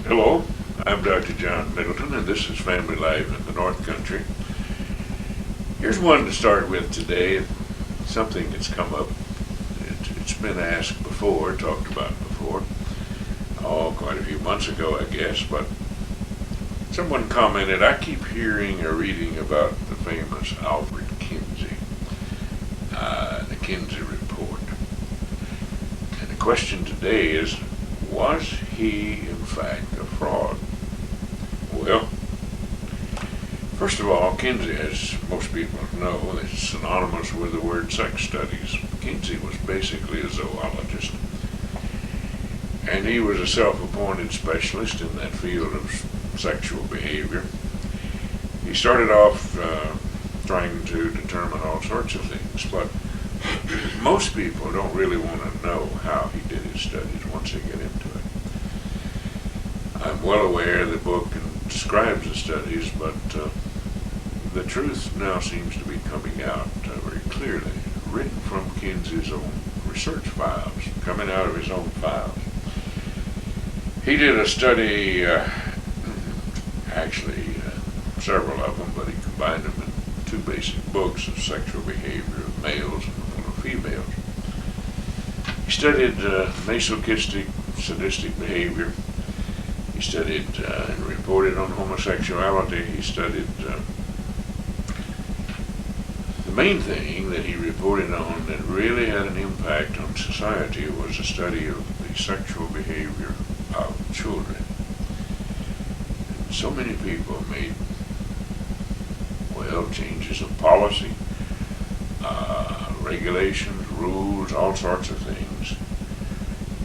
Hello, I'm Dr. John Middleton, and this is Family Life in the North Country. Here's one to start with today, something that's come up. It's been asked before, talked about before, quite a few months ago, I guess, but someone commented, I keep hearing or reading about the famous Alfred Kinsey, the Kinsey Report. And the question today is, was he in fact a fraud? Well, first of all, Kinsey, as most people know, is synonymous with the word sex studies. Kinsey was basically a zoologist, and he was a self-appointed specialist in that field of sexual behavior. He started off trying to determine all sorts of things, but most people don't really want to know how he did his studies once they get into it. I'm well aware the book describes the studies, but the truth now seems to be coming out very clearly, written from Kinsey's own research files, coming out of his own files. He did a study, several of them, but he combined them in two basic books of sexual behavior of males and females. He studied masochistic, sadistic behavior. He studied and reported on homosexuality. He studied the main thing that he reported on that really had an impact on society was a study of the sexual behavior of children. And so many people made, changes of policy, regulations, rules, all sorts of things,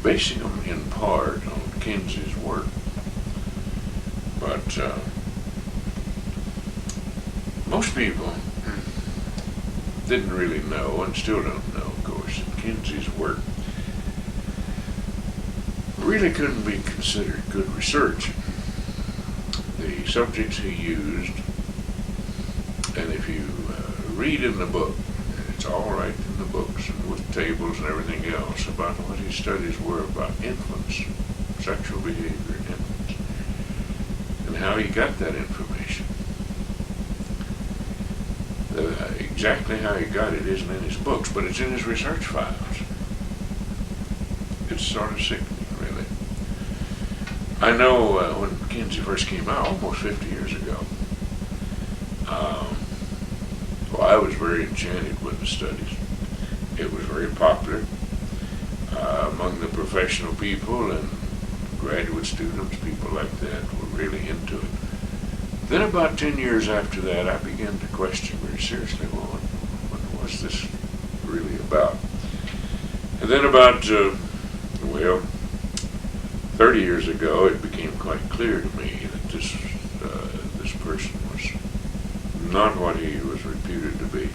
basing them in part on Kinsey's work. But most people didn't really know, and still don't know, of course, that Kinsey's work really couldn't be considered good research. The subjects he used, and if you read in the book, and it's all right in the books and with tables and everything else about what his studies were about infants, sexual behavior in infants, and how he got that information. Exactly how he got it isn't in his books, but it's in his research files. It's sort of sickening, really. I know when Kinsey first came out, almost 50 years ago, I was very enchanted with the studies. It was very popular among the professional people and graduate students, people like that were really into it. Then about 10 years after that, I began to question very seriously, what was this really about? And then about, 30 years ago, it became quite clear to me that this person was not what he was reputed to be.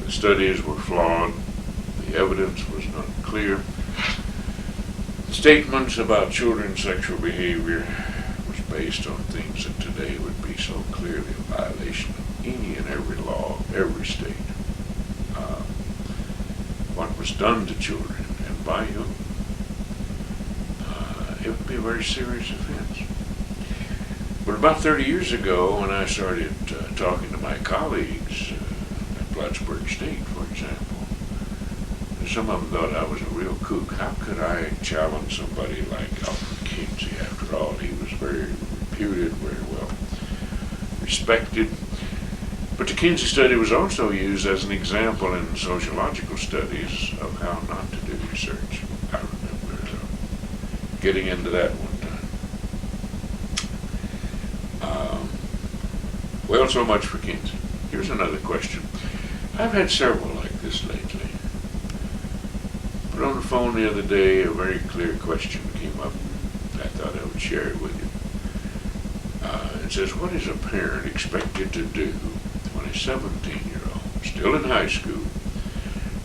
The studies were flawed. The evidence was not clear. Statements about children's sexual behavior was based on things that today would be so clearly a violation of any and every law of every state. What was done to children and by whom, it would be a very serious offense. But about 30 years ago, when I started talking to my colleagues at Plattsburgh State, for example, some of them thought I was a real kook. How could I challenge somebody like Alfred Kinsey? After all, he was very reputed, very well respected. But the Kinsey study was also used as an example in sociological studies of how not to do research. I remember getting into that one time. So much for Kinsey. Here's another question. I've had several like this lately. But on the phone the other day, a very clear question came up. I thought I would share it with you. It says, what is a parent expected to do when a 17-year-old, still in high school,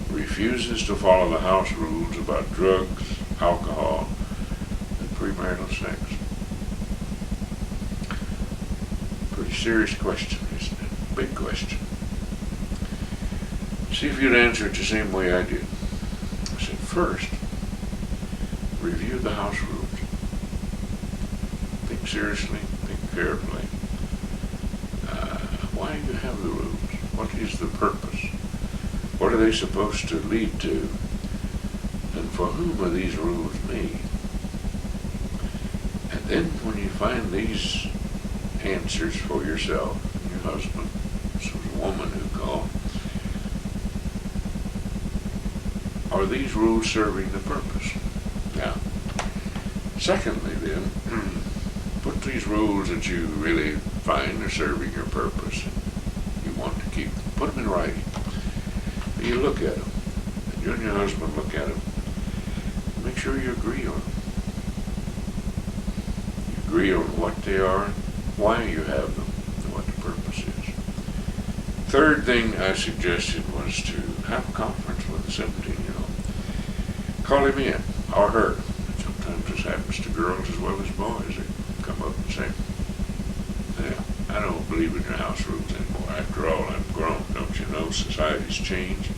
refuses to follow the house rules about drugs, alcohol, and premarital sex? Pretty serious question, isn't it? Big question. See if you'd answer it the same way I did. I said, first, review the house rules. think seriously, think carefully. Why do you have the rules? What is the purpose? What are they supposed to lead to? And for whom are these rules made? And then when you find these answers for yourself and your husband, this was a woman who called, are these rules serving the purpose? Now, secondly then, put these rules that you really find are serving your purpose, you want to keep them, put them in writing. You look at them, and you and your husband look at them, make sure you agree on them. You agree on what they are, why you have them, and what the purpose is. Third thing I suggested was to have a conference with the 17-year-old. Call him in, or her. Sometimes this happens to girls as well as boys. They come up and say, yeah, I don't believe in your house rules anymore. After all, I'm grown, don't you know? Society's changed.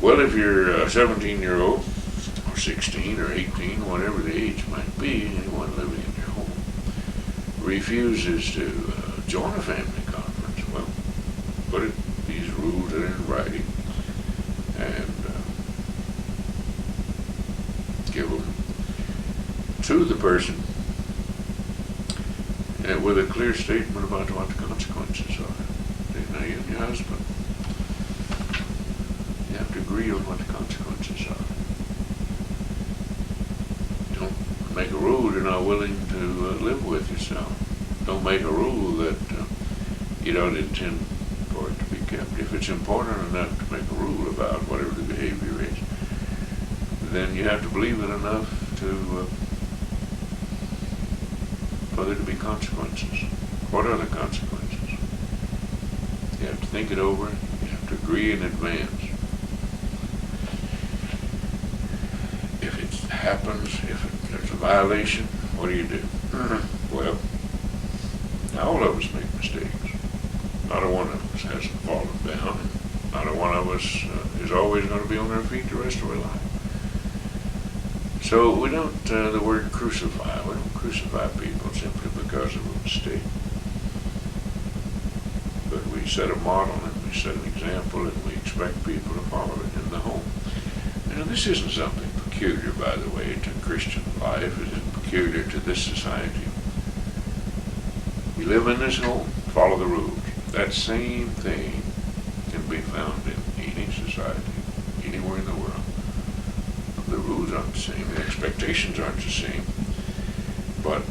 Well, if you're a 17-year-old, or 16, or 18, whatever the age might be, anyone living in your home, refuses to join a family conference, well, put these rules in writing, and give them to the person with a clear statement about what the consequences are. Now, you and your husband, you have to agree on what the consequences are. Don't make a rule you're not willing to live with yourself. Don't make a rule that you don't intend for it to be kept. If it's important enough to make a rule about whatever the behavior is, then you have to believe it enough for there to be consequences. What are the consequences? You have to think it over. You have to agree in advance. If it happens, if there's a violation, what do? Well, all of us make mistakes. Not a one of us hasn't fallen down. Not a one of us is always going to be on our feet the rest of our life. So we don't, the word crucify, we don't crucify people simply because of a mistake. But we set a model and we set an example and we expect people to follow it in the home. Now this isn't something peculiar, by the way, to Christian life. It isn't peculiar to this society. You live in this home, follow the rules. That same thing can be found in any society, anywhere in the world. The rules aren't the same, the expectations aren't the same, but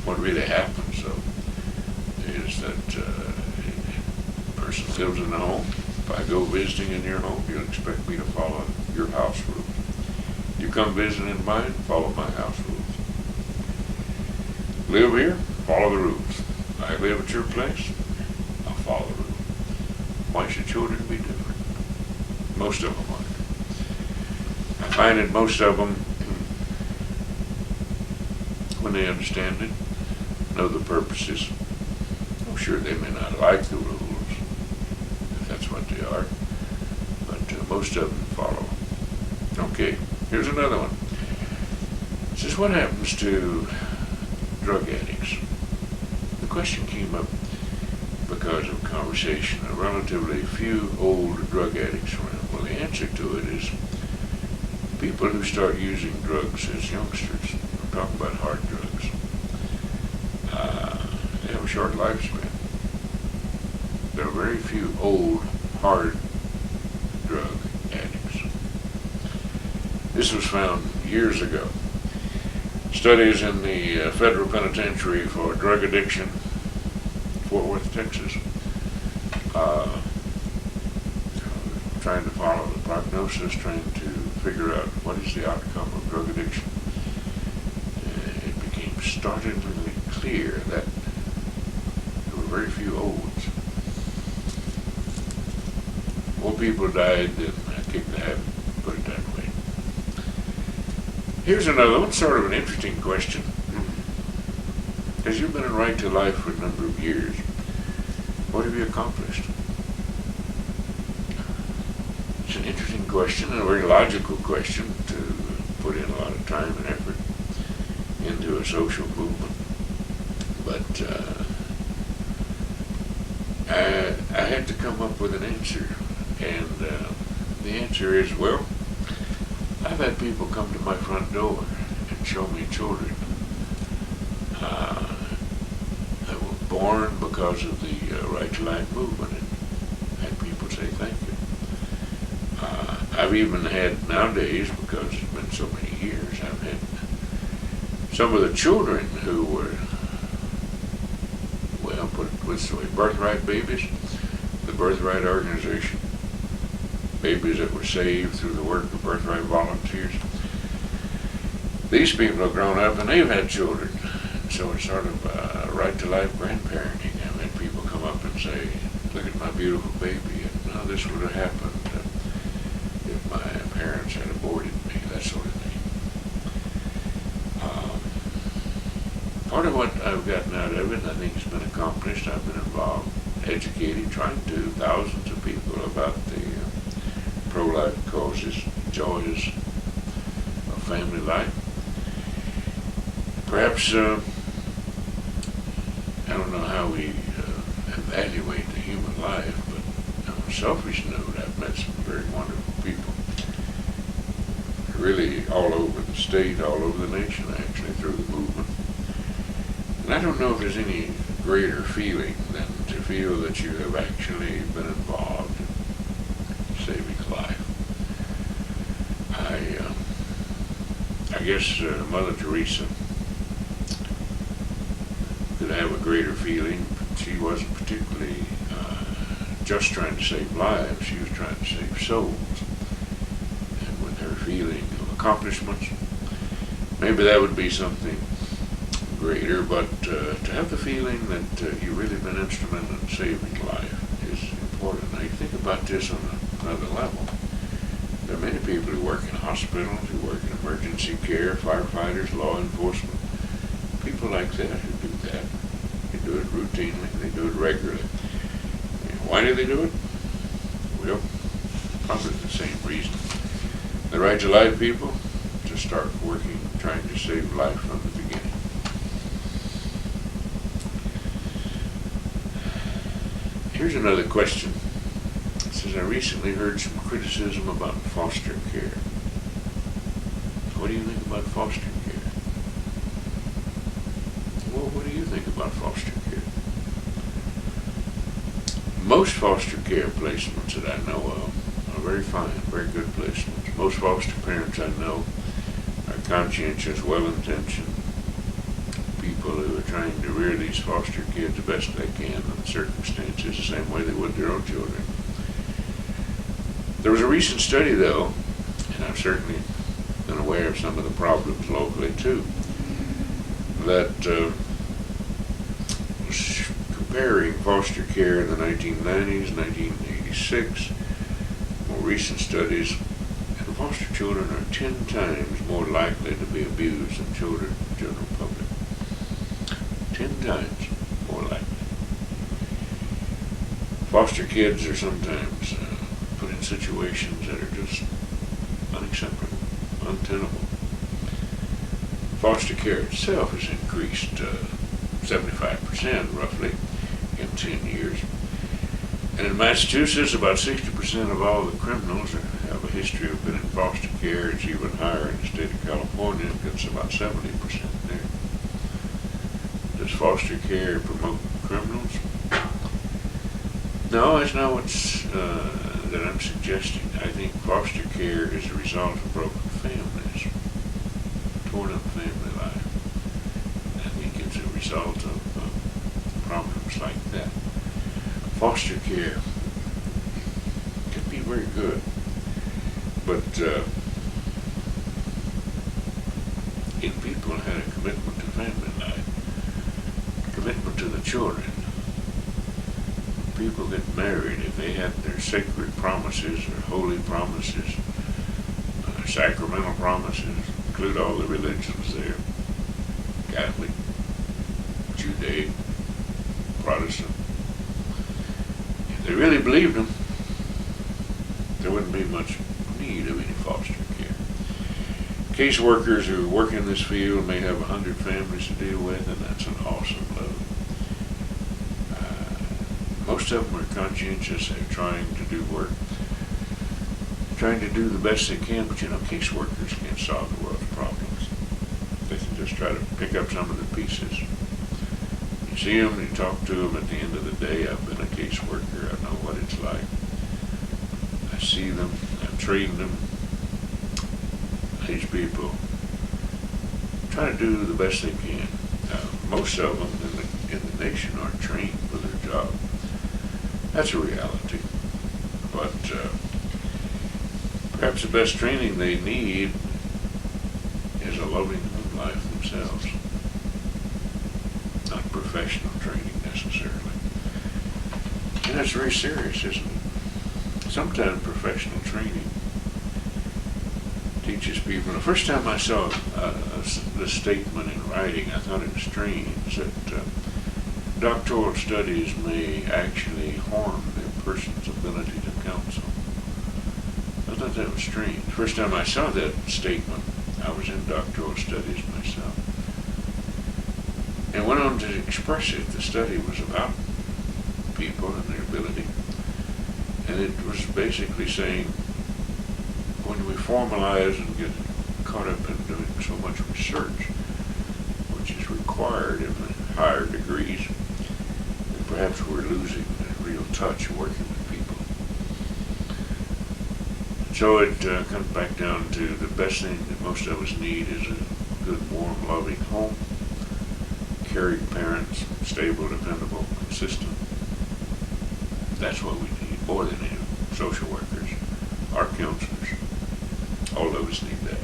what really happens, though, is that a person lives in a home. If I go visiting in your home, you'll expect me to follow your house rules. You come visit in mine, follow my house rules. Live here, follow the rules. I live at your place, I'll follow the rules. Why should children be different? Most of them aren't. I find that most of them, when they understand it, know the purposes. I'm sure they may not like the rules, if that's what they are, but most of them follow. Okay, here's another one. This is what happens to drug addicts. The question came up because of conversation, a relatively few old drug addicts around. Well, the answer to it is people who start using drugs as youngsters. I'm talking about hard drugs. They have a short lifespan. There are very few old, hard drug addicts. This was found years ago. Studies in the Federal Penitentiary for Drug Addiction, Fort Worth, Texas, trying to follow the prognosis, trying to figure out what is the outcome of drug addiction. It became startlingly clear that there were very few olds. More people died than kicked the habit, put it that way. Here's another one, sort of an interesting question. As you've been in Right to Life for a number of years, what have you accomplished? It's an interesting question and a very logical question to put in a lot of time and effort. into a social movement. But I had to come up with an answer, and the answer is, well, I've had people come to my front door and show me children that were born because of the Right to Life movement, and had people say thank you. I've even had nowadays, because it's been so many years, I've had some of the children who were, well, put it this way, birthright babies, the Birthright organization, babies that were saved through the work of birthright volunteers. These people have grown up and they've had children. So it's sort of right to life grandparenting. I've had people come up and say, look at my beautiful baby, and now this would have happened if my parents had aborted me, that sort of thing. Part of what I've gotten out of it, I think has been accomplished. I've been involved educating, trying to thousands of people about the pro-life causes, joys of family life. Perhaps, I don't know how we evaluate the human life, but on a selfish note, I've met some very wonderful people. Really all over the state, all over the nation, actually, through the movement. And I don't know if there's any greater feeling than to feel that you have actually been involved in saving life. I guess Mother Teresa could have a greater feeling. She wasn't particularly just trying to save lives, she was trying to save souls. And with her feeling of accomplishments, maybe that would be something greater, but to have the feeling that you've really been instrumental in saving life is important. Now you think about this on another level. There are many people who work in hospitals, who work in emergency care, firefighters, law enforcement, people like that who do that. They do it routinely, they do it regularly. And why do they do it? Well, probably the same reason. The Right to Life people to start working, trying to save life from the beginning. Here's another question. It says, I recently heard some criticism about foster care. What do you think about foster care? Well, what do you think about foster care? Most foster care placements that I know of are very fine, very good placements. Most foster parents I know are conscientious, well-intentioned people who are trying to rear these foster kids the best they can in the circumstances, the same way they would their own children. There was a recent study, though, and I've certainly been aware of some of the problems locally, too, that was comparing foster care in the 1990s, 1986, more recent studies, and foster children are 10 times more likely to be abused than children in the general public. 10 times more likely. Foster kids are sometimes put in situations that are just unacceptable, untenable. Foster care itself has increased 75% roughly in 10 years. And in Massachusetts, about 60% of all the criminals have a history of being in foster care. It's even higher in the state of California. It's about 70% there. Does foster care promote criminals? No, that's not what's that I'm suggesting. I think foster care is a result of broken families, torn up family life. I think it's a result of problems like that. Foster care can be very good, but if people had a commitment to family life, commitment to the children, people get married, if they had their sacred promises or holy promises, sacramental promises, include all the religions there, Catholic, Judaic, Protestant. If they really believed them, there wouldn't be much need of any foster care. Caseworkers who work in this field may have 100 families to deal with, and that's an awesome load. Most of them are conscientious. They're trying to do work, trying to do the best they can, but caseworkers can't solve the world's problems. They can just try to pick up some of the pieces. You see them, you talk to them. At the end of the day, I've been a caseworker. I know what it's like. I see them. I've trained them. These people try to do the best they can. Most of them in the nation aren't trained for their job. That's a reality. But perhaps the best training they need is a loving home life themselves. Not professional training necessarily. And that's very serious, isn't it? Sometimes professional training teaches people. The first time I saw the statement in writing, I thought it was strange that doctoral studies may actually harm a person's ability to counsel. I thought that was strange. The first time I saw that statement, I was in doctoral studies myself, and went on to express it. The study was about people and their ability, and it was basically saying, when we formalize and get caught up in doing so much research, which is required in the higher degrees, then perhaps we're losing the real touch of working with people. So it comes back down to the best thing that most of us need is a good, warm, loving home, caring parents, stable, dependable, consistent. That's what we need more than any social workers, our counselors. All of us need that.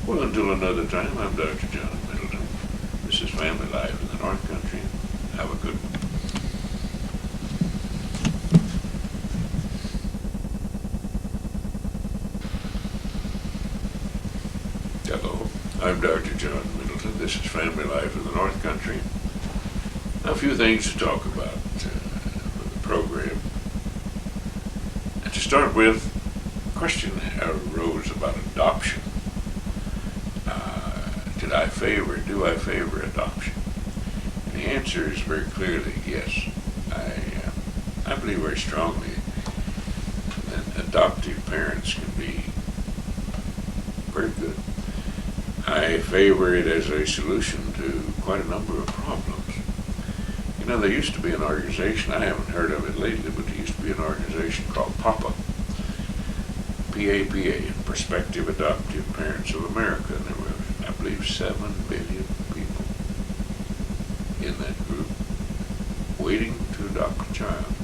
Well, until another time, I'm Dr. John Middleton. This is Family Life in the North Country. Have a good one. Hello, I'm Dr. John Middleton. This is Family Life in the North Country. A few things to talk about for the program. And to start with, question arose about adoption. Do I favor adoption? And the answer is very clearly yes. I believe very strongly that adoptive parents can be very good. I favor it as a solution to quite a number of problems. You know, there used to be an organization, I haven't heard of it lately, but there used to be an organization called PAPA, PAPA, Prospective Adoptive Parents of America. And there were, I believe, 7 billion people in that group waiting to adopt a child.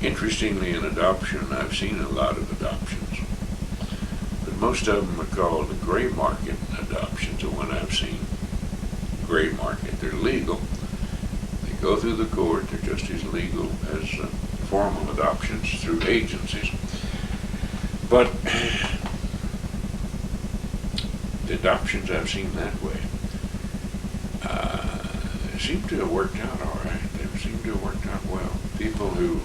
Interestingly, in adoption, I've seen a lot of adoptions, but most of them are called the gray market adoptions. The one I've seen, gray market, they're legal. They go through the court. They're just as legal as formal adoptions through agencies. But the adoptions I've seen that way seem to have worked out all right. They seem to have worked out well. People who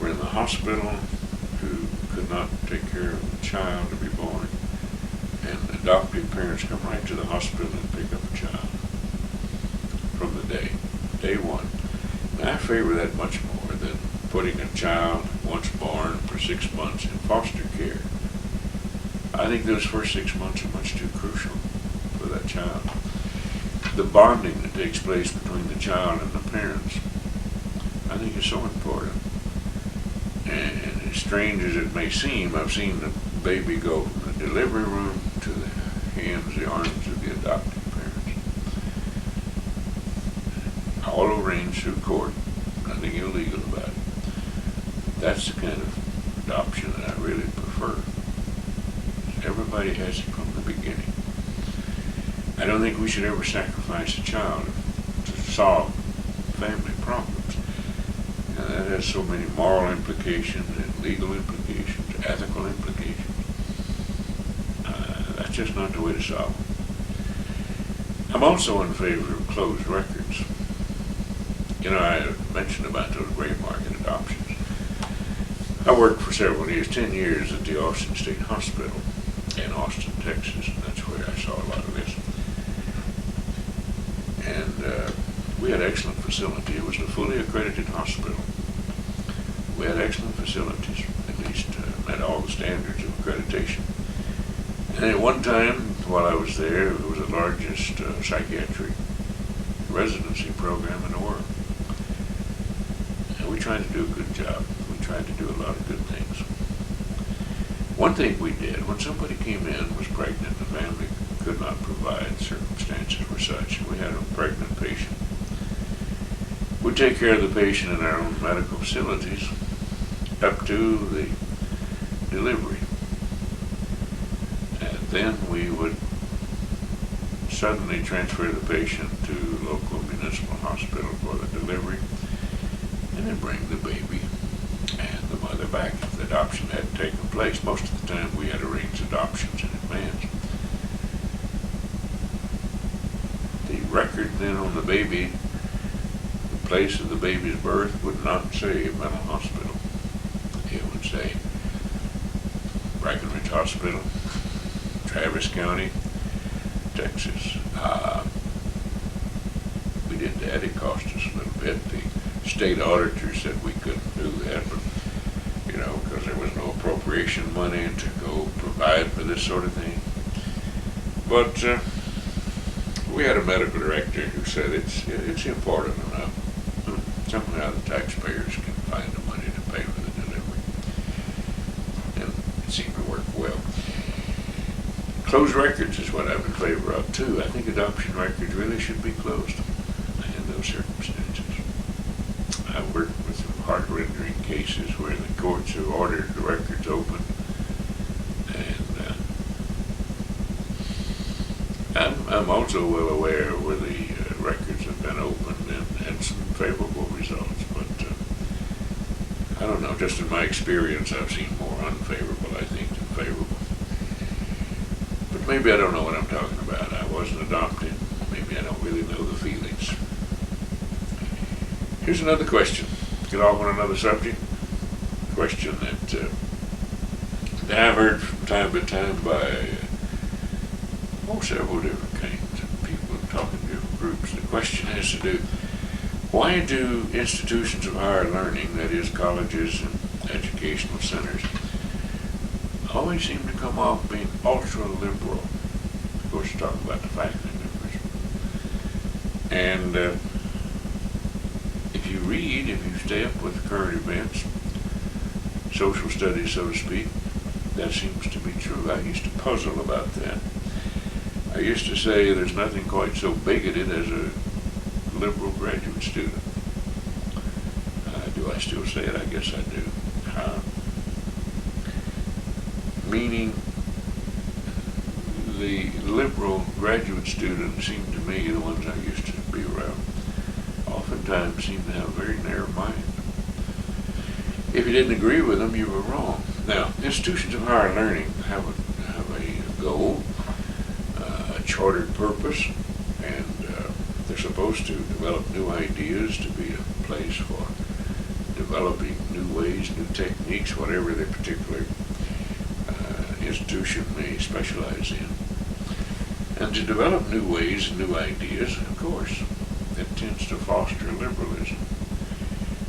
were in the hospital, who could not take care of a child to be born, and adoptive parents come right to the hospital and pick up a child from the day one. And I favor that much more than putting a child once born for 6 months in foster care. I think those first 6 months are much too crucial for that child. The bonding that takes place between the child and the parents, I think, is so important. And as strange as it may seem, I've seen the baby go from the delivery room to the hands, the arms of the adoptive parents. All arranged through court. Nothing illegal about it. That's the kind of adoption that I really prefer. Everybody has it from the beginning. I don't think we should ever sacrifice a child to solve family problems. And that has so many moral implications and legal implications, ethical implications. That's just not the way to solve them. I'm also in favor of closed records. You know, I mentioned about those gray market adoptions. I worked for several years, 10 years at the Austin State Hospital in Austin, Texas, and that's where I saw a lot of this. And we had excellent facility. It was a fully accredited hospital. We had excellent facilities, at least met all the standards of accreditation. And at one time, while I was there, it was the largest psychiatric residency program in the world. And we tried to do a good job. We tried to do a lot of good things. One thing we did, when somebody came in, was pregnant, the family could not provide, circumstances were such, and we had a pregnant patient. We'd take care of the patient in our own medical facilities up to the delivery. And then we would suddenly transfer the patient to local municipal hospital for the delivery, and then bring the baby and the mother back if the adoption hadn't taken place. Most of the time we had arranged adoptions in advance. The record then on the baby, the place of the baby's birth, would not say mental hospital. It would say Breckenridge Hospital, Travis County, Texas. We did that. It cost us a little bit. The state auditor said we couldn't do that, but because there was no appropriation money to go provide for this sort of thing. But we had a medical director who said it's important enough. Somehow the taxpayers can find the money to pay for the delivery. And it seemed to work well. Closed records is what I'm in favor of too. I think adoption records really should be closed in those circumstances. I worked with some heart-rending cases where the courts have ordered the records open, and I'm also well aware where the records have been opened and some favorable results, but I don't know, just in my experience I've seen more unfavorable, I think, than favorable. But maybe I don't know what I'm talking about. I wasn't adopted. Maybe I don't really know the feelings. Here's another question. Get off on another subject. Question that I've heard from time to time by several different kinds of people talking to different groups. The question has to do, why do institutions of higher learning, that is colleges and educational centers, always seem to come off being ultra-liberal? Of course, you're talking about the faculty members. And if you stay up with current events, social studies, so to speak, that seems to be true. I used to puzzle about that. I used to say there's nothing quite so bigoted as a liberal graduate student. Do I still say it? I guess I do. Meaning, the liberal graduate students seem to me, the ones I used to be around, oftentimes seem to have a very narrow mind. If you didn't agree with them, you were wrong. Now, institutions of higher learning have a goal, a chartered purpose, and they're supposed to develop new ideas, to be a place for developing new ways, new techniques, whatever the particular institution may specialize in. And to develop new ways and new ideas, of course, it tends to foster liberalism.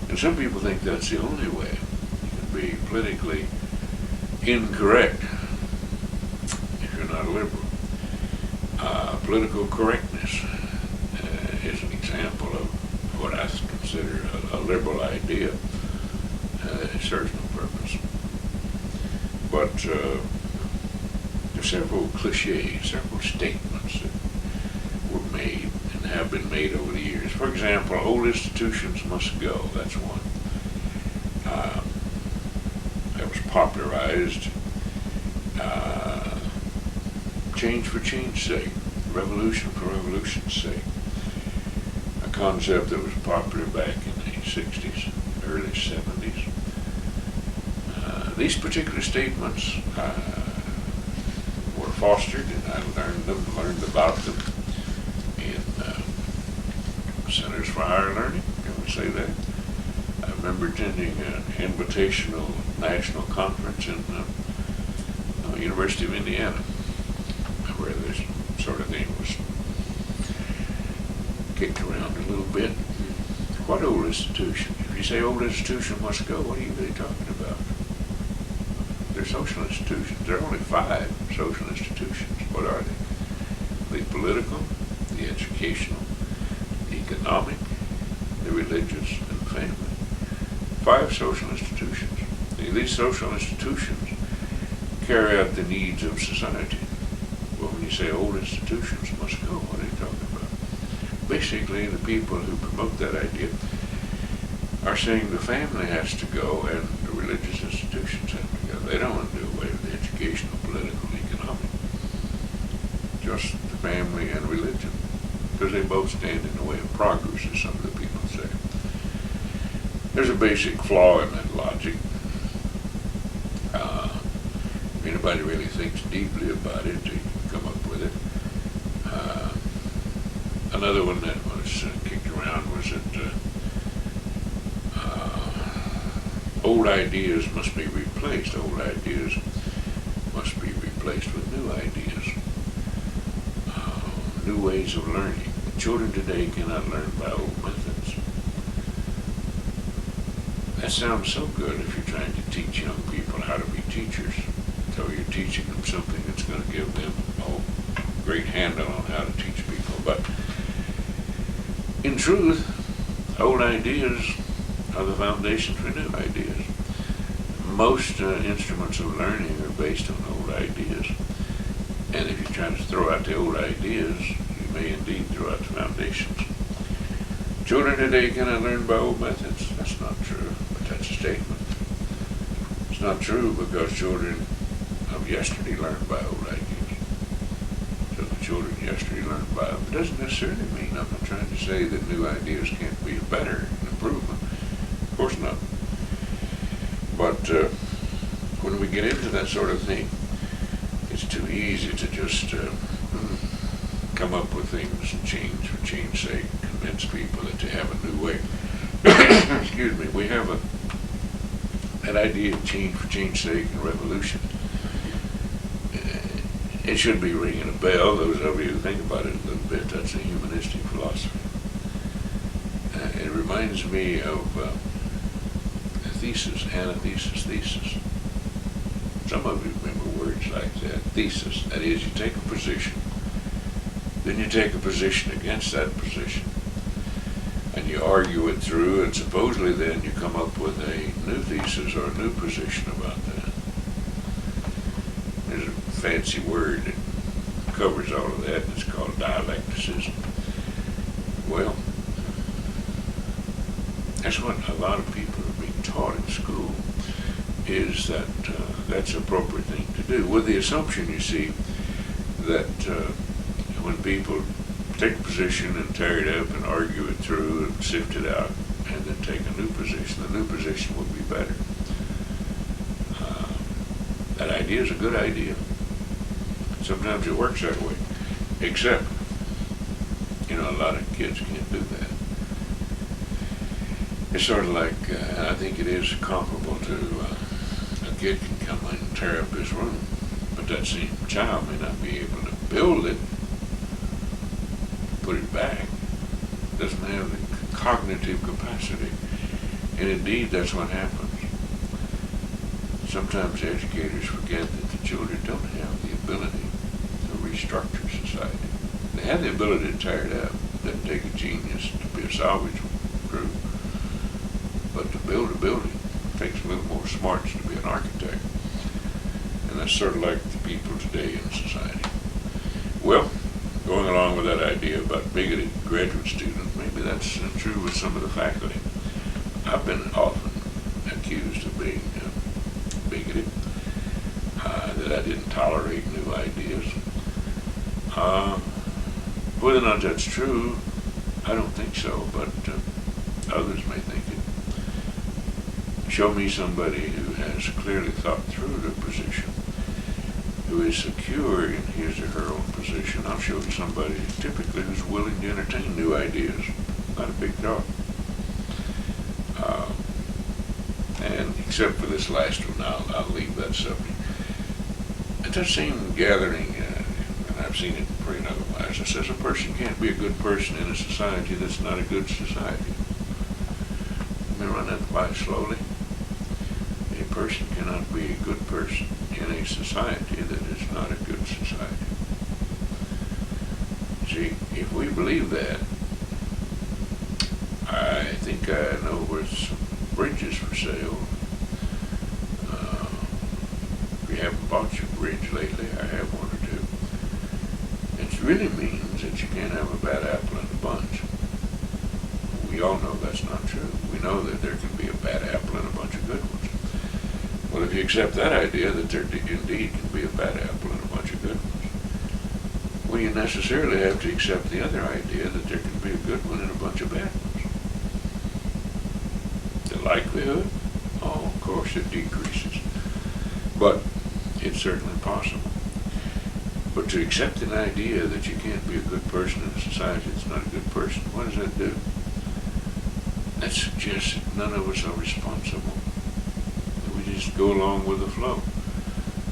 And some people think that's the only way. You can be politically incorrect if you're not a liberal. Political correctness is an example of what I consider a liberal idea. It serves no purpose. But there's several cliches, several statements that were made and have been made over the years. For example, old institutions must go. That's one. That was popularized. Change for change's sake, revolution for revolution's sake. A concept that was popular back in the 60s, early 70s. These particular statements were fostered, and I learned about them in Centers for Higher Learning. Can we say that? I've remember attending an invitational national conference in University of Indiana, where this sort of thing was kicked around a little bit. What old institution? If you say old institution must go, what are you really talking about? They're social institutions. There are only 5 social institutions. What are they? The political, the educational, the economic, the religious, and the family. 5 social institutions. These social institutions carry out the needs of society. Well, when you say old institutions must go, what are you talking about? Basically, the people who promote that idea are saying the family has to go and the religious institutions have to go. They don't want to do away with the educational, political, economic. Just the family and religion. Because they both stand in the way of progress, as some of the people say. There's a basic flaw in that logic. If anybody really thinks deeply about it, they can come up with it. Another one that was kicked around was that old ideas must be replaced. Old ideas must be replaced with new ideas. New ways of learning. Children today cannot learn by old methods. That sounds so good if you're trying to teach young people how to be teachers. So you're teaching them something that's going to give them a great handle on how to teach people. But in truth, old ideas are the foundation for new ideas. Most instruments of learning are based on old ideas. And if you try to throw out the old ideas, you may indeed throw out the foundations. Children today cannot learn by old methods. That's not true, but that's a statement. It's not true because children of yesterday learned by old ideas. So the children yesterday learned by them. It doesn't necessarily mean, I'm not trying to say that new ideas can't be better, an improvement. Of course not. But when we get into that sort of thing, it's too easy to just come up with things and change for change's sake, convince people that they have a new way. Excuse me, we have that idea of change for change's sake and revolution. It should be ringing a bell. Those of you who think about it a little bit, that's a humanistic philosophy. It reminds me of a thesis, antithesis, thesis. Some of you remember words like that. Thesis, that is, you take a position, then you take a position against that position, and you argue it through, and supposedly then you come up with a new thesis or a new position about that. There's a fancy word that covers all of that, and it's called dialecticism. Well, that's what a lot of people are being taught in school, is that that's an appropriate thing to do, with the assumption, you see, that when people take a position and tear it up and argue it through and sift it out and then take a new position, the new position will be better. That idea is a good idea. Sometimes it works that way, except, a lot of kids can't do that. It's sort of like, I think it is comparable to a kid can come in and tear up his room, but that same child may not be able to build it, put it back, doesn't have the cognitive capacity. And indeed, that's what happens. Sometimes educators forget that the children don't have the ability to restructure society. They have the ability to tear it up. It doesn't take a genius to be a salvage crew. But to build a building takes a little more smarts to be an architect. And that's sort of like the people today in society. Well, going along with that idea about bigoted graduate students, maybe that's true with some of the faculty. I've been often accused of being bigoted, that I didn't tolerate new ideas. Whether or not that's true, I don't think so, but others may think it. Show me somebody who has clearly thought through their position, who is secure in his or her own position. I'll show you somebody typically who's willing to entertain new ideas. Not a big job. And except for this last one, I'll leave that subject. It does seem gathering, and I've seen it pretty otherwise. It says a person can't be a good person in a society that's not a good society. Let me run that by slowly. A person cannot be a good person in a society that is not a good society. See, if we believe that, I think I know where some bridges for sale. If you haven't bought your bridge lately, I have one or two. It really means that you can't have a bad apple in a bunch. We all know that's not true. We know that there can be a bad apple and a bunch of good ones. Well, if you accept that idea that there indeed can be a bad apple and a bunch of good ones, well, you necessarily have to accept the other idea that there can be a good one and a bunch of bad ones. The likelihood? Oh, of course it decreases. But it's certainly possible. But to accept an idea that you can't be a good person in a society that's not a good person, what does that do? That suggests that none of us are responsible. That we just go along with the flow.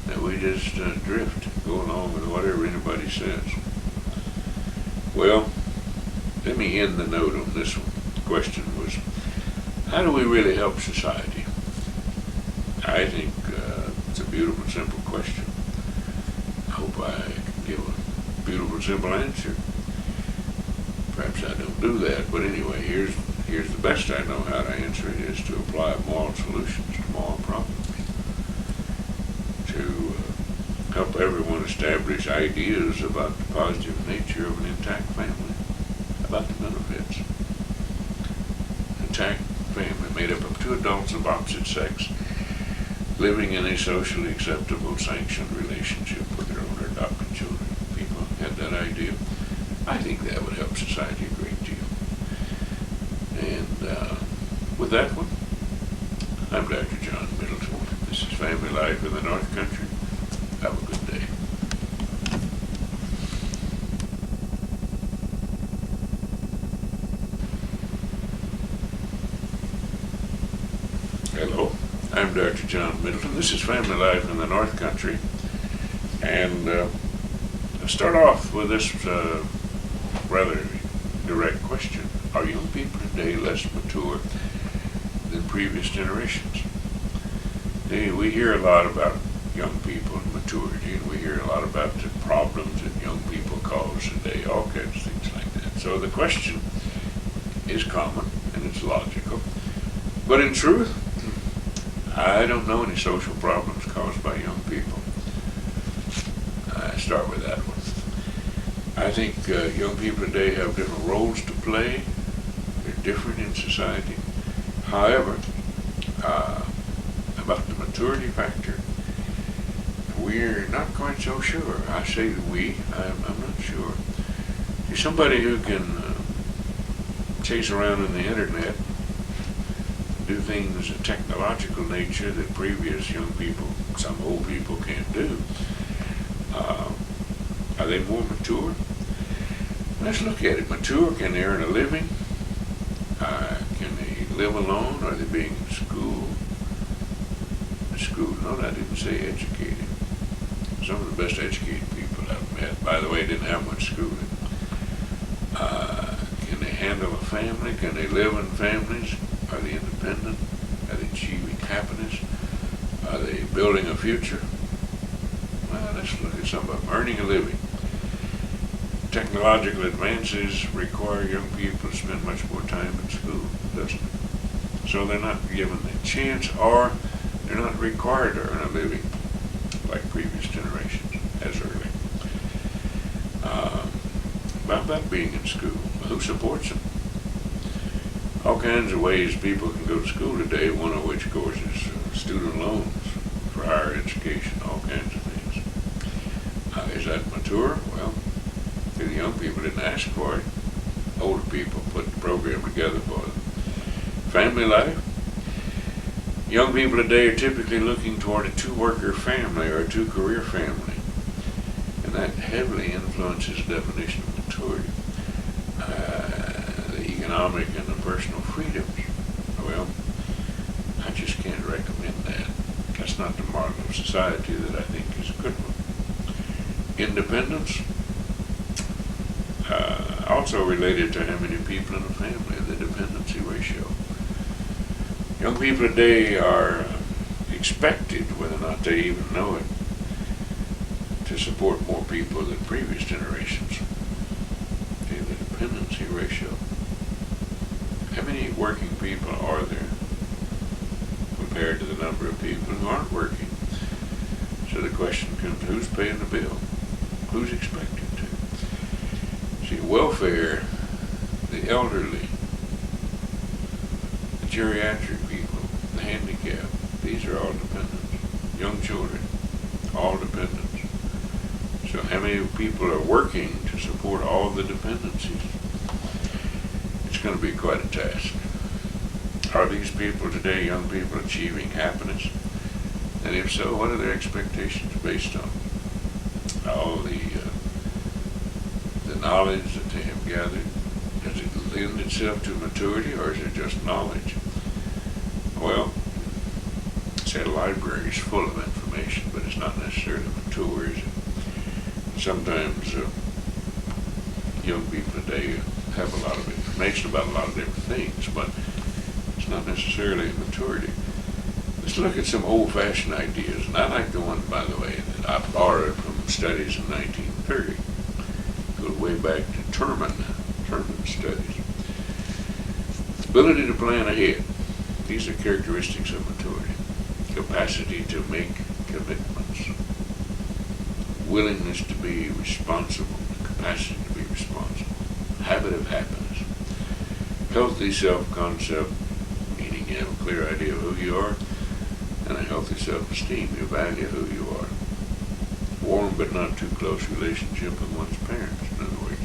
That we just drift, go along with whatever anybody says. Well, let me end the note on this one. The question was, how do we really help society? I think it's a beautiful, simple question. I hope I can give a beautiful, simple answer. Perhaps I don't do that, but anyway, here's the best I know how to answer it, is to apply moral solutions to moral problems. To help everyone establish ideas about the positive nature of an intact family, about the benefits. Intact family made up of two adults of opposite sex, living in a socially acceptable, sanctioned relationship with their own adopted children. People had that idea. I think that would help society a great deal. And with that one, I'm Dr. John Middleton. This is Family Life in the North Country. Have a good day. Hello, I'm Dr. John Middleton. This is Family Life in the North Country. And I'll start off with this rather direct question. Are young people today less mature than previous generations? We hear a lot about young people and maturity, and we hear a lot about the problems that young people cause today, all kinds of things like that. So the question is common and it's logical. But in truth, I don't know any social problems caused by young people. I start with that one. I think young people today have different roles to play. They're different in society. However, about the maturity factor, we're not quite so sure. I say we, I'm not sure. You're somebody who can chase around on the internet, do things of technological nature that previous young people, some old people can't do. Are they more mature? Let's look at it. Mature, can they earn a living? Can they live alone? Are they being schooled? Schooled? No, I didn't say educated. Some of the best educated people I've met, by the way, didn't have much schooling. Can they handle a family? Can they live in families? Are they independent? Are they achieving happiness? Are they building a future? Well, let's look at some of them. Earning a living. Technological advances require young people to spend much more time in school, doesn't it? So they're not given the chance, or they're not required to earn a living like previous generations as early. About being in school, who supports them? All kinds of ways people can go to school today, one of which, of course, is student loans for higher education, all kinds of things. Is that mature? Well, the young people didn't ask for it. Older people put the program together for them. Family life. Young people today are typically looking toward a two-worker family or a two-career family. And that heavily influences the definition of maturity. The economic and the personal freedoms. Well, I just can't recommend that. That's not the model of society that I think is a good one. Independence, also related to how many people in a family, the dependency ratio. Young people today are expected, whether or not they even know it, to support more people than previous generations. Okay, the dependency ratio. How many working people are there compared to the number of people who aren't working? So the question comes, who's paying the bill? Who's expected to? See, welfare, the elderly, the geriatric people, the handicapped, these are all dependents. Young children, all dependents. So how many people are working to support all the dependencies? It's going to be quite a task. Are these people today, young people, achieving happiness? And if so, what are their expectations based on? All the knowledge that they have gathered, does it lend itself to maturity, or is it just knowledge? Well, say a library is full of information, but it's not necessarily mature, is it? Sometimes young people today have a lot of information about a lot of different things, but it's not necessarily maturity. Let's look at some old-fashioned ideas, and I like the one, by the way, that I borrowed from studies in 1930. Go way back to Terman studies. Ability to plan ahead. These are characteristics of maturity. Capacity to make commitments. Willingness to be responsible. Capacity to be responsible. Habit of happiness. Healthy self-concept, meaning you have a clear idea of who you are, and a healthy self-esteem, you value who you are. Warm but not too close relationship with one's parents. In other words,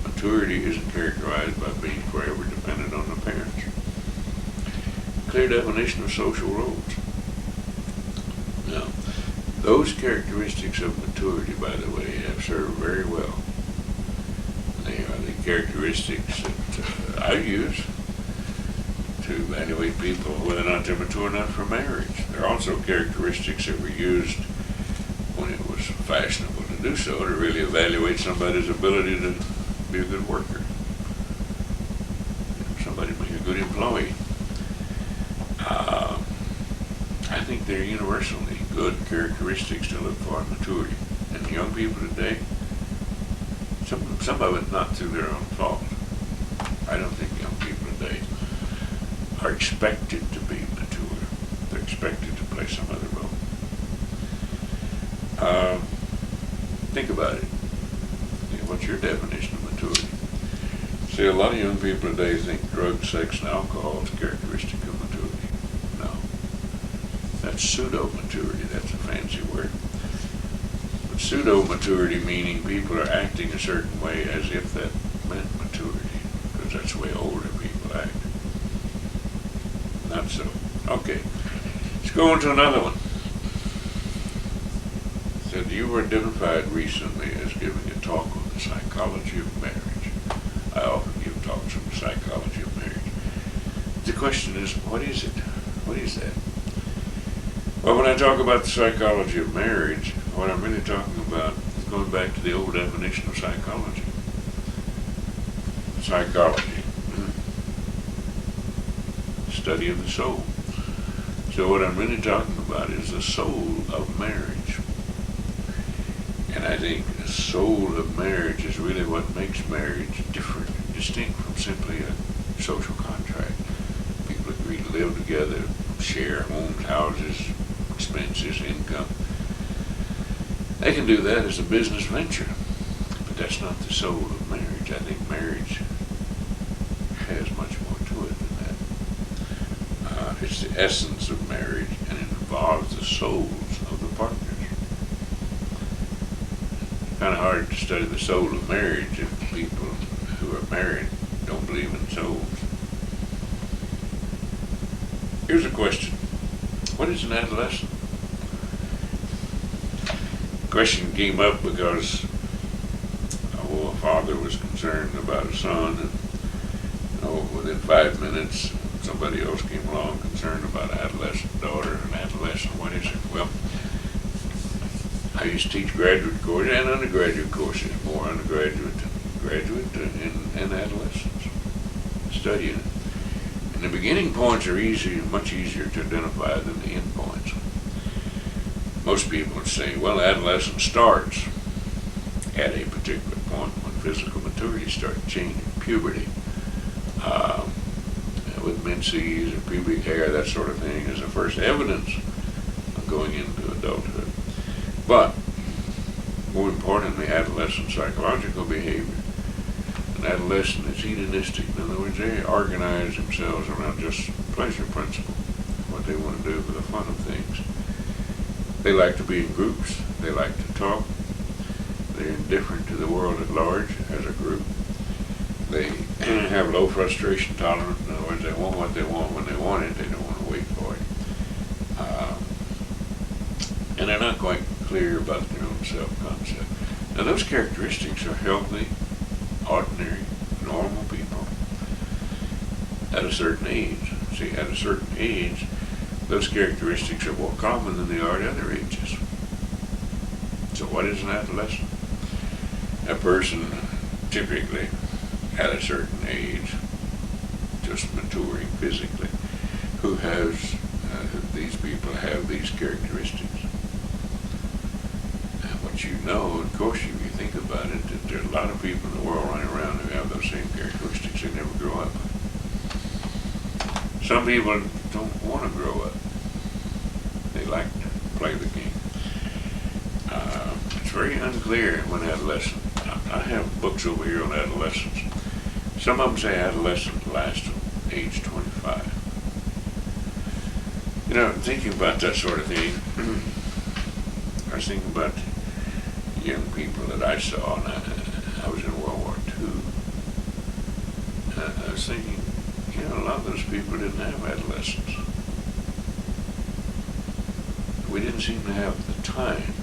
maturity isn't characterized by being forever dependent on the parents. Clear definition of social roles. Now, those characteristics of maturity, by the way, have served very well. They are the characteristics that I use to evaluate people whether or not they're mature enough for marriage. They're also characteristics that were used when it was fashionable to do so, to really evaluate somebody's ability to be a good worker. Somebody to be a good employee. I think they're universally good characteristics to look for in maturity. And young people today, some of it not through their own fault. I don't think young people today are expected to be mature. They're expected to play some other role. Think about it. What's your definition of maturity? See, a lot of young people today think drugs, sex, and alcohol is characteristic of maturity. No. That's pseudo-maturity. That's a fancy word. But pseudo-maturity meaning people are acting a certain way as if that meant maturity, because that's the way older people act. Not so. Okay. Let's go on to another one. Said you were identified recently as giving a talk on the psychology of marriage. I often give talks on the psychology of marriage. The question is, what is it? What is that? Well, when I talk about the psychology of marriage, what I'm really talking about is going back to the old definition of psychology. Psychology. Study of the soul. So what I'm really talking about is the soul of marriage. And I think the soul of marriage is really what makes marriage different, distinct from simply a social contract. People agree to live together, share homes, houses, expenses, income. They can do that as a business venture, but that's not the soul of marriage. I think marriage has much more to it than that. It's the essence of marriage, and it involves the souls of the partners. It's kind of hard to study the soul of marriage if people who are married don't believe in souls. Here's a question. What is an adolescent? The question came up because a father was concerned about a son, and within 5 minutes somebody else came along concerned about adolescent daughter and adolescent. What is it? Well, I used to teach graduate courses and undergraduate courses, more undergraduate than graduate in adolescence, studying it. And the beginning points are much easier to identify than the end points. Most people would say, well, adolescence starts at a particular point when physical maturity starts changing, puberty, with menses and pubic hair, that sort of thing, is the first evidence of going into adulthood. But, more importantly, adolescent psychological behavior. An adolescent is hedonistic. In other words, they organize themselves around just pleasure principle, what they want to do for the fun of things. They like to be in groups. They like to talk. They're indifferent to the world at large as a group. They have low frustration tolerance. In other words, they want what they want when they want it. They don't want to wait for it. And they're not quite clear about their own self-concept. Now, those characteristics are healthy, ordinary, normal people at a certain age. See, at a certain age, those characteristics are more common than they are at other ages. So what is an adolescent? A person typically at a certain age, just maturing physically, who has, these people have these characteristics. And what you know, of course, if you think about it, that there's a lot of people in the world running around who have those same characteristics. They never grow up. Some people don't want to grow up. They like to play the game. It's very unclear when adolescent. I have books over here on adolescence. Some of them say adolescent lasts till age 25. You know, thinking about that sort of thing, I was thinking about young people that I saw, and I was in World War II. I was thinking, you know, a lot of those people didn't have adolescence. We didn't seem to have the time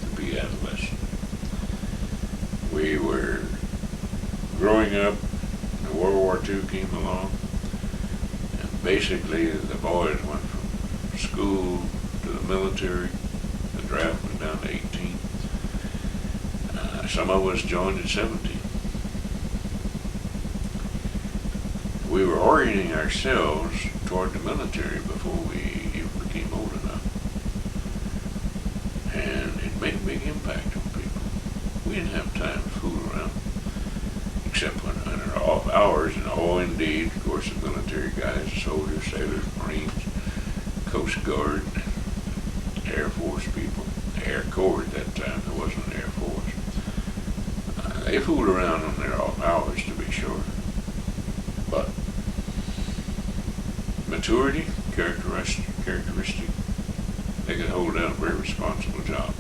to be adolescent. We were growing up, and World War II came along, and basically the boys went from school to the military. The draft went down to 18. Some of us joined at 17. We were orienting ourselves toward the military before we even became old enough. And it made a big impact on people. We didn't have time to fool around, except when under off hours, and oh indeed, of course, the military guys, soldiers, sailors, Marines, Coast Guard, Air Force people, Air Corps at that time, there wasn't an Air Force. They fooled around on their off hours, to be sure. But maturity, characteristic, they could hold down very responsible jobs.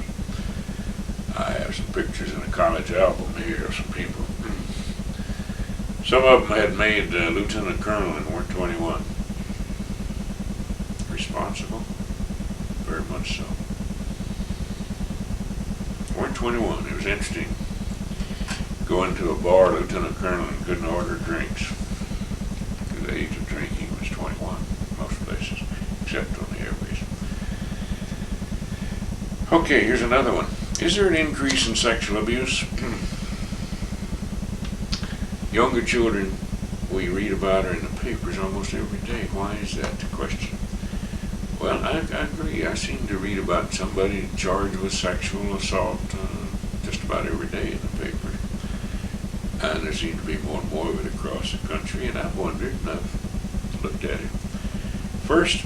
I have some pictures in a college album here of some people. Some of them had made lieutenant colonel and weren't 21. Responsible? Very much so. Weren't 21. It was interesting. Going to a bar, lieutenant colonel, and couldn't order drinks. The age of drinking was 21, most places, except on the airways. Okay, here's another one. Is there an increase in sexual abuse? Younger children, we read about her in the papers almost every day. Why is that the question? Well, I agree. I seem to read about somebody charged with sexual assault just about every day in the paper. And there seems to be more and more of it across the country, and I've wondered, and I've looked at it. First,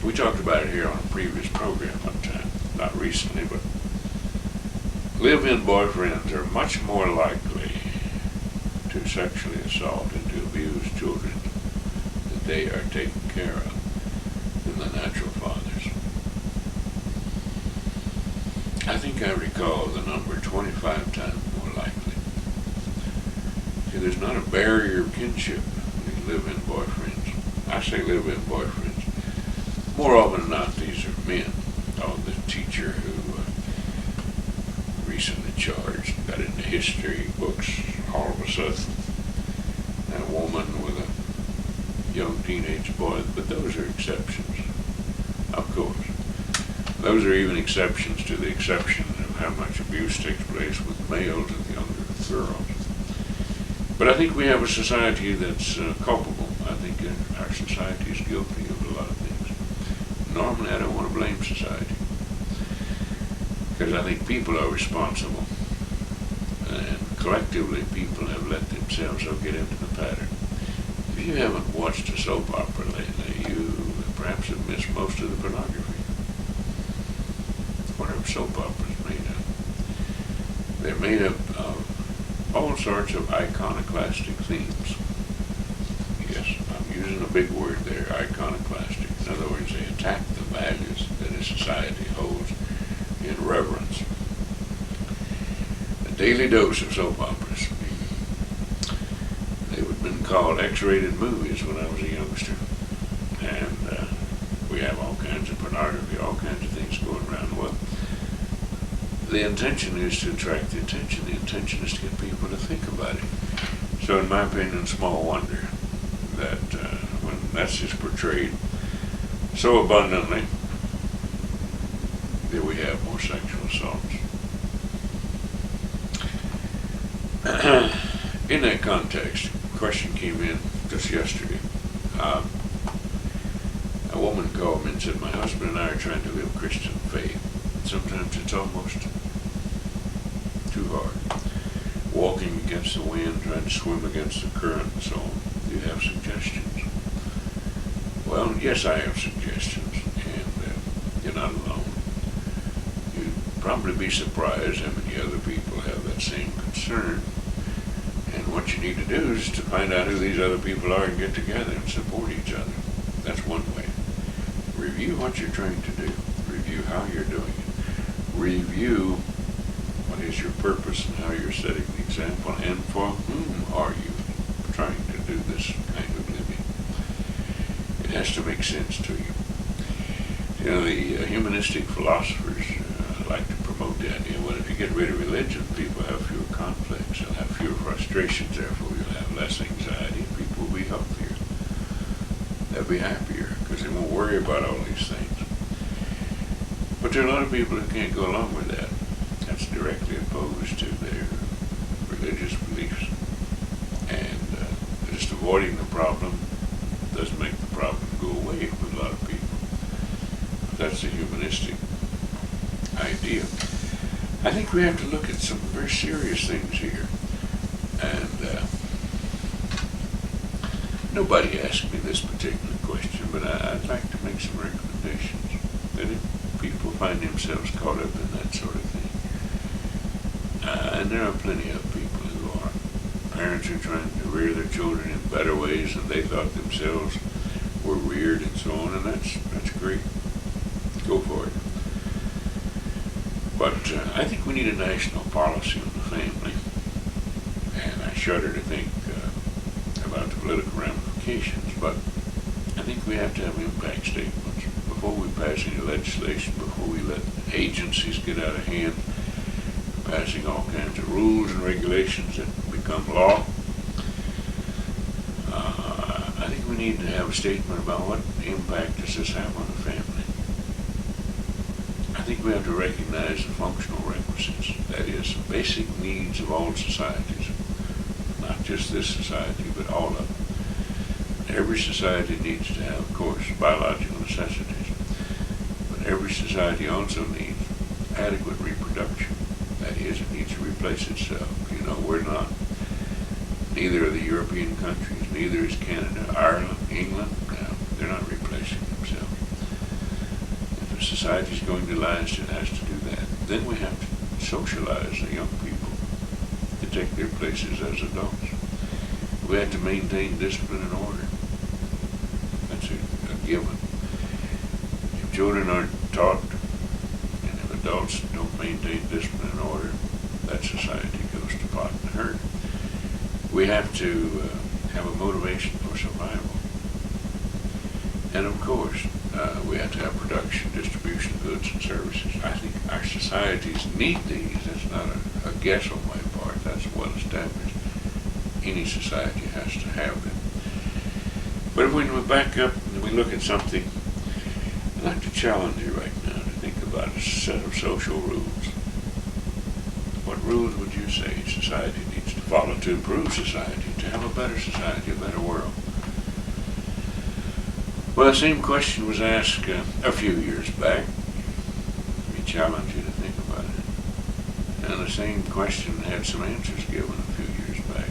we talked about it here on a previous program one time, not recently, but live-in boyfriends are much more likely to sexually assault and to abuse children that they are taken care of than the natural fathers. I think I recall the number 25 times more likely. See, there's not a barrier of kinship when you live in boyfriends. I say live in boyfriends. More often than not, these are men. Oh, the teacher who recently charged, got into history books all of a sudden. And a woman with young teenage boys, but those are exceptions, of course. Those are even exceptions to the exception of how much abuse takes place with males and younger girls. But I think we have a society that's culpable. I think our society is guilty of a lot of things. Normally, I don't want to blame society, because I think people are responsible, and collectively people have let themselves get into the pattern. If you haven't watched a soap opera lately, you perhaps have missed most of the pornography. What are soap operas made of? They're made of all sorts of iconoclastic themes. Yes, I'm using a big word there, iconoclastic. In other words, they attack the values that a society holds in reverence. A daily dose of soap operas. They would have been called X-rated movies when I was a youngster. And we have all kinds of pornography, all kinds of things going around. Well, the intention is to attract the attention. The intention is to get people to think about it. So in my opinion, small wonder that when that's just portrayed so abundantly, that we have more sexual assaults. In that context, a question came in just yesterday. A woman called me and said, my husband and I are trying to live Christian faith. Sometimes it's almost too hard. Walking against the wind, trying to swim against the current and so on. Do you have suggestions? Well, yes, I have suggestions, and you're not alone. You'd probably be surprised how many other people have that same concern. And what you need to do is to find out who these other people are and get together and support each other. That's one way. Review what you're trying to do. Review how you're doing it. Review what is your purpose and how you're setting the example, and for whom are you trying to do this kind of living. It has to make sense to you. You know, the humanistic philosophers like to promote the idea, well, if you get rid of religion, people have fewer conflicts, they'll have fewer frustrations, therefore you'll have less anxiety, and people will be healthier. They'll be happier, because they won't worry about all these things. But there are a lot of people who can't go along with that. That's directly opposed to their religious beliefs. And just avoiding the problem doesn't make the problem go away with a lot of people. That's the humanistic idea. I think we have to look at some very serious things here. And nobody asked me this particular question, but I'd like to make some recommendations. That if people find themselves caught up in that sort of thing, and there are plenty of people who are. Parents are trying to rear their children in better ways than they thought themselves were reared and so on, and that's great. Go for it. But I think we need a national policy on the family, and I shudder to think about the political ramifications, but I think we have to have impact statements before we pass any legislation, before we let agencies get out of hand, passing all kinds of rules and regulations that become law. I think we need to have a statement about what impact does this have on the family. I think we have to recognize the functional requisites, that is, the basic needs of all societies, not just this society, but all of them. Every society needs to have, of course, biological necessities, but every society also needs adequate reproduction. That is, it needs to replace itself. You know, we're not. Neither are the European countries, neither is Canada, Ireland, England. No, they're not replacing themselves. If a society is going to last, it has to do that. Then we have to socialize the young people to take their places as adults. We have to maintain discipline and order. That's a given. If children aren't taught, and if adults don't maintain discipline and order, that society goes to pot and hurt. We have to have a motivation for survival. And of course, we have to have production, distribution of goods and services. I think our societies need these. That's not a guess on my part. That's well established. Any society has to have them. But when we back up and we look at something, I'd like to challenge you right now to think about a set of social rules. What rules would you say society needs to follow to improve society, to have a better society, a better world? Well, the same question was asked a few years back. We challenge you to think about it. And the same question had some answers given a few years back.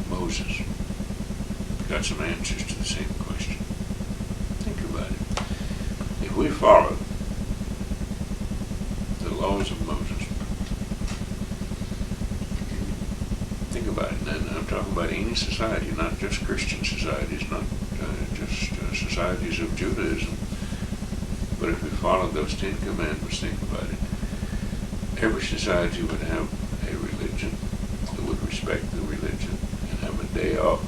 Moses got some answers to the same question. Think about it. If we followed the laws of Moses, think about it. And I'm talking about any society, not just Christian societies, not just societies of Judaism. But if we followed those 10 commandments, think about it. Every society would have a religion that would respect the religion and have a day off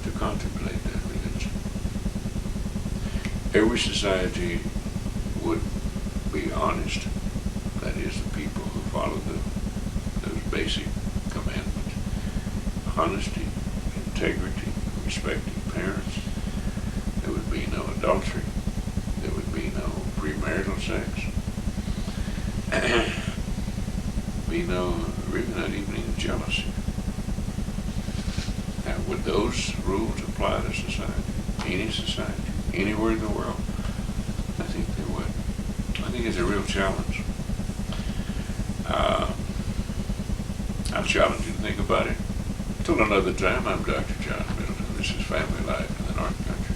to contemplate that religion. Every society would be honest. That is, the people who follow those basic commandments. Honesty, integrity, respecting parents. There would be no adultery. There would be no premarital sex. Be no, really not even any jealousy. Now, would those rules apply to society? Any society? Anywhere in the world? I think they would. I think it's a real challenge. I'll challenge you to think about it. Until another time, I'm Dr. John Middleton. This is Family Life in the North Country.